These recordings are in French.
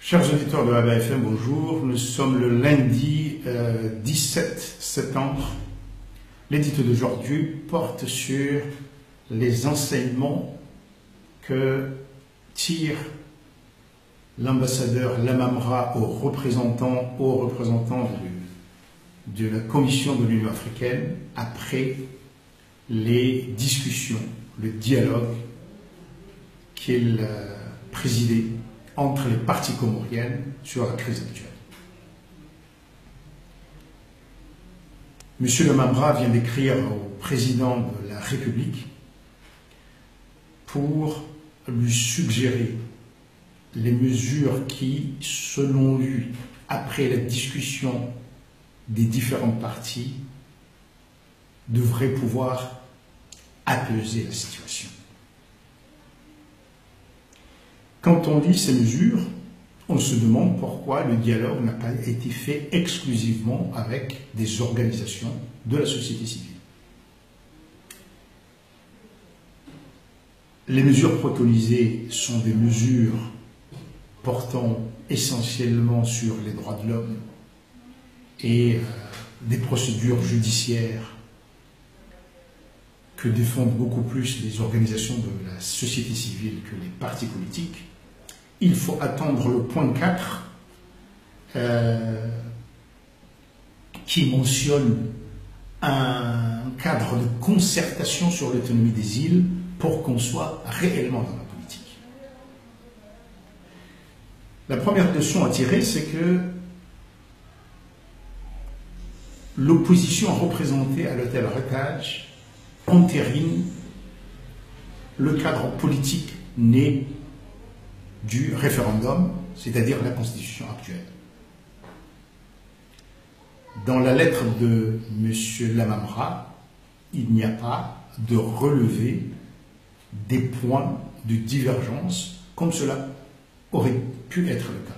Chers auditeurs de ABFM, bonjour. Nous sommes le lundi 17 septembre. L'édito d'aujourd'hui porte sur les enseignements que tire l'ambassadeur Lamamra aux représentants de la Commission de l'Union africaine après les discussions, le dialogue qu'il présidait entre les parties comoriennes sur la crise actuelle. M. Lamamra vient d'écrire au président de la République pour lui suggérer les mesures qui, selon lui, après la discussion des différentes parties, devraient pouvoir apaiser la situation. Quand on lit ces mesures, on se demande pourquoi le dialogue n'a pas été fait exclusivement avec des organisations de la société civile. Les mesures préconisées sont des mesures portant essentiellement sur les droits de l'homme et des procédures judiciaires que défendent beaucoup plus les organisations de la société civile que les partis politiques. Il faut attendre le point 4 qui mentionne un cadre de concertation sur l'autonomie des îles pour qu'on soit réellement dans la politique. La première leçon à tirer, c'est que l'opposition représentée à l'hôtel Retage entérine le cadre politique né du référendum, c'est-à-dire la constitution actuelle. Dans la lettre de M. Lamamra, il n'y a pas de relevé des points de divergence comme cela aurait pu être le cas.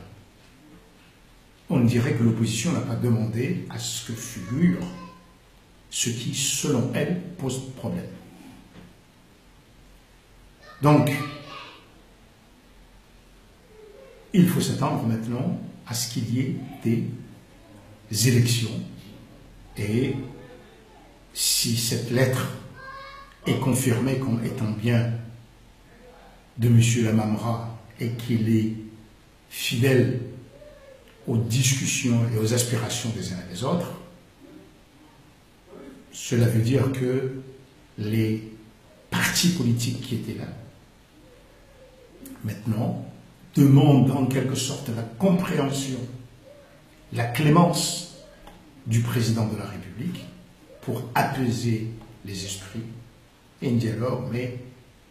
On dirait que l'opposition n'a pas demandé à ce que figure ce qui, selon elle, pose problème. Donc, il faut s'attendre maintenant à ce qu'il y ait des élections. Et si cette lettre est confirmée comme étant bien de M. Lamamra et qu'il est fidèle aux discussions et aux aspirations des uns et des autres, cela veut dire que les partis politiques qui étaient là, maintenant, demandent en quelque sorte la compréhension, la clémence du président de la République pour apaiser les esprits et un dialogue, mais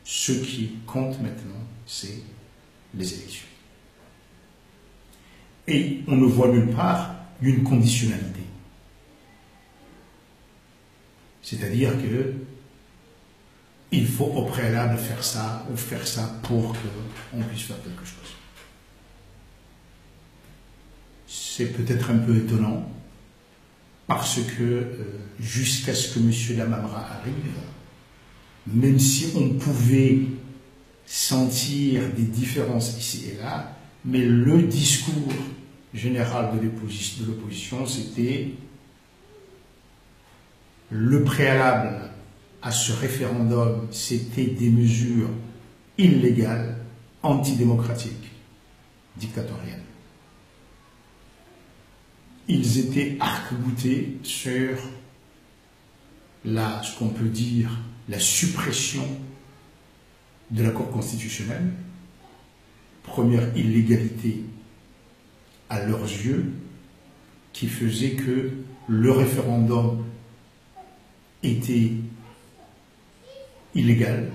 ce qui compte maintenant, c'est les élections. Et on ne voit nulle part une conditionnalité. C'est-à-dire que il faut au préalable faire ça ou faire ça pour qu'on puisse faire quelque chose. C'est peut-être un peu étonnant parce que jusqu'à ce que M. Lamamra arrive, même si on pouvait sentir des différences ici et là, mais le discours général de l'opposition, c'était le préalable à ce référendum, c'était des mesures illégales, antidémocratiques, dictatoriales. Ils étaient arc-boutés sur ce qu'on peut dire la suppression de la Cour constitutionnelle, première illégalité à leurs yeux, qui faisait que le référendum était illégal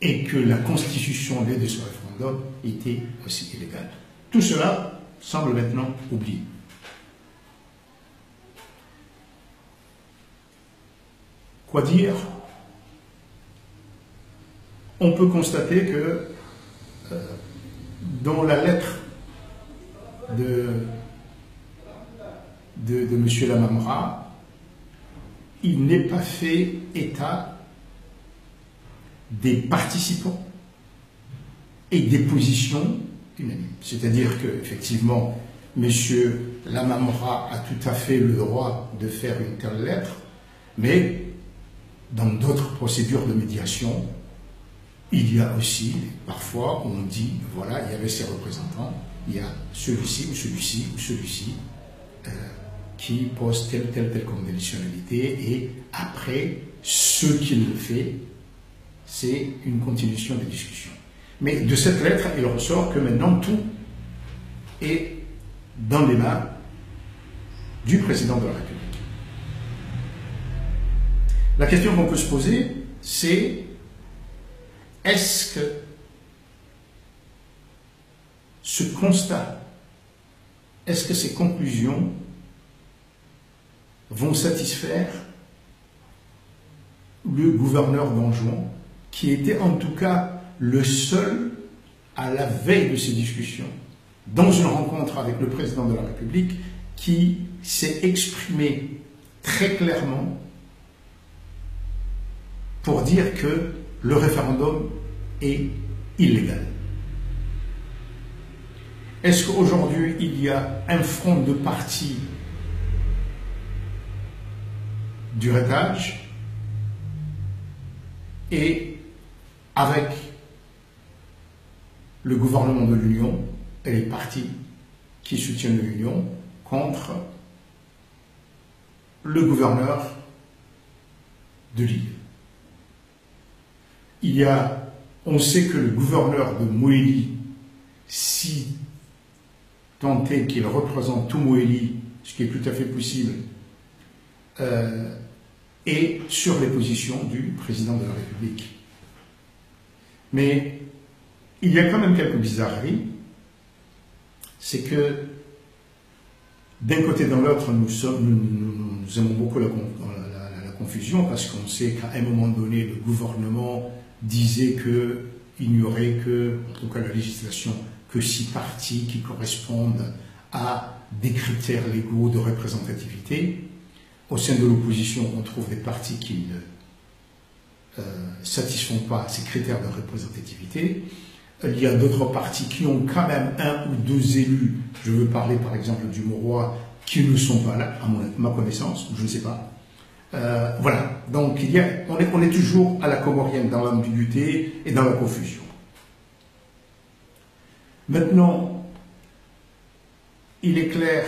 et que la constitution de ce référendum était aussi illégale. Tout cela semble maintenant oublié. Quoi dire? On peut constater que dans la lettre de M. Lamamra, il n'est pas fait état des participants et des positions unanime. C'est-à-dire qu'effectivement, M. Lamamra a tout à fait le droit de faire une telle lettre, mais dans d'autres procédures de médiation, il y a aussi, parfois, on dit, voilà, il y avait ces représentants, il y a celui-ci ou celui-ci ou celui-ci qui pose telle conditionnalité, et après, ce qu'il fait, c'est une continuation des discussions. Mais de cette lettre, il ressort que maintenant, tout est dans les mains du président de la République. La question qu'on peut se poser, c'est est-ce que ce constat, est-ce que ces conclusions vont satisfaire le gouverneur d'Anjouan, qui était en tout cas le seul, à la veille de ces discussions, dans une rencontre avec le président de la République, qui s'est exprimé très clairement pour dire que le référendum est illégal. Est-ce qu'aujourd'hui, il y a un front de parti du rétage et avec le gouvernement de l'Union et les partis qui soutiennent l'Union contre le gouverneur de l'île? On sait que le gouverneur de Moélie, si tant est qu'il représente tout Moélie, ce qui est tout à fait possible, est sur les positions du président de la République. Mais il y a quand même quelques bizarreries. C'est que d'un côté et dans l'autre, nous aimons beaucoup la confusion, parce qu'on sait qu'à un moment donné, le gouvernement disait qu'il n'y aurait que, en tout cas la législation, que 6 partis qui correspondent à des critères légaux de représentativité. Au sein de l'opposition, on trouve des partis qui ne satisfont pas ces critères de représentativité. Il y a d'autres partis qui ont quand même 1 ou 2 élus, je veux parler par exemple du Mauroy, qui ne sont pas là, à ma connaissance, je ne sais pas. Voilà, donc on est toujours à la comorienne, dans l'ambiguïté et dans la confusion. Maintenant, il est clair,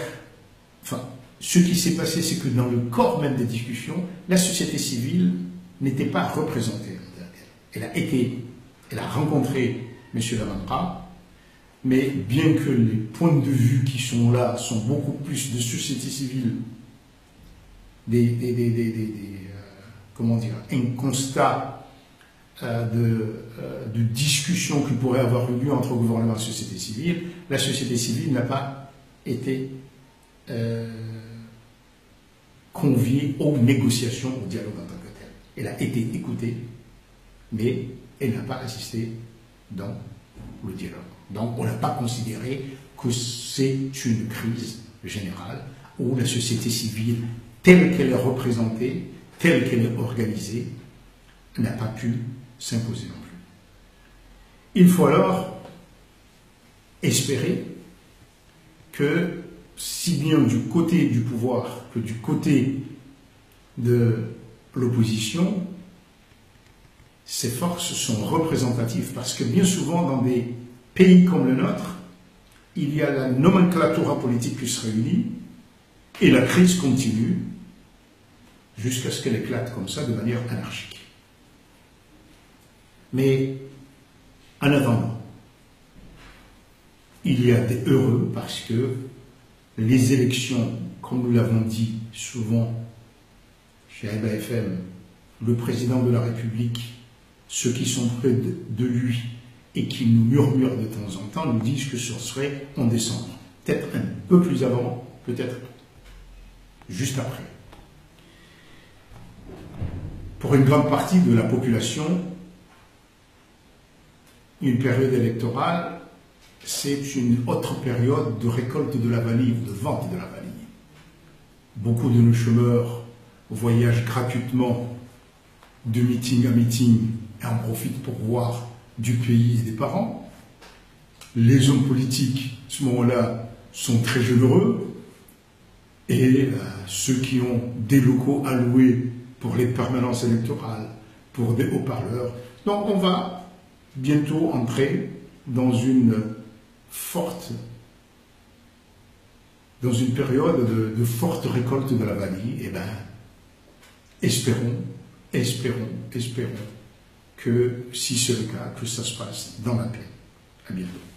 enfin, ce qui s'est passé, c'est que dans le corps même des discussions, la société civile n'était pas représentée. Elle a rencontré M. Lamamra, mais bien que les points de vue qui sont là sont beaucoup plus de société civile, comment dire, un constat de discussion qui pourrait avoir eu lieu entre gouvernement et société civile, la société civile n'a pas été conviée aux négociations, au dialogue en tant que tel. Elle a été écoutée, mais elle n'a pas assisté dans le dialogue. Donc on n'a pas considéré que c'est une crise générale où la société civile, telle qu'elle est représentée, telle qu'elle est organisée, n'a pas pu s'imposer non plus. Il faut alors espérer que, si bien du côté du pouvoir que du côté de l'opposition, ces forces sont représentatives, parce que bien souvent dans des pays comme le nôtre, il y a la nomenclatura politique qui se réunit et la crise continue jusqu'à ce qu'elle éclate comme ça de manière anarchique. Mais en attendant, il y a des heureux, parce que les élections, comme nous l'avons dit souvent chez Aïba FM, le président de la République, ceux qui sont près de lui et qui nous murmurent de temps en temps, nous disent que ce serait en décembre. Peut-être un peu plus avant, peut-être juste après. Pour une grande partie de la population, une période électorale, c'est une autre période de récolte de la vanille ou de vente de la vanille. Beaucoup de nos chômeurs voyagent gratuitement de meeting à meeting et en profitent pour voir du pays et des parents. Les hommes politiques, à ce moment-là, sont très généreux. Et ceux qui ont des locaux alloués pour les permanences électorales, pour des haut-parleurs. Donc on va bientôt entrer dans une période de forte récolte de la vanille. Eh bien, espérons que si c'est le cas, que ça se passe dans la paix. À bientôt.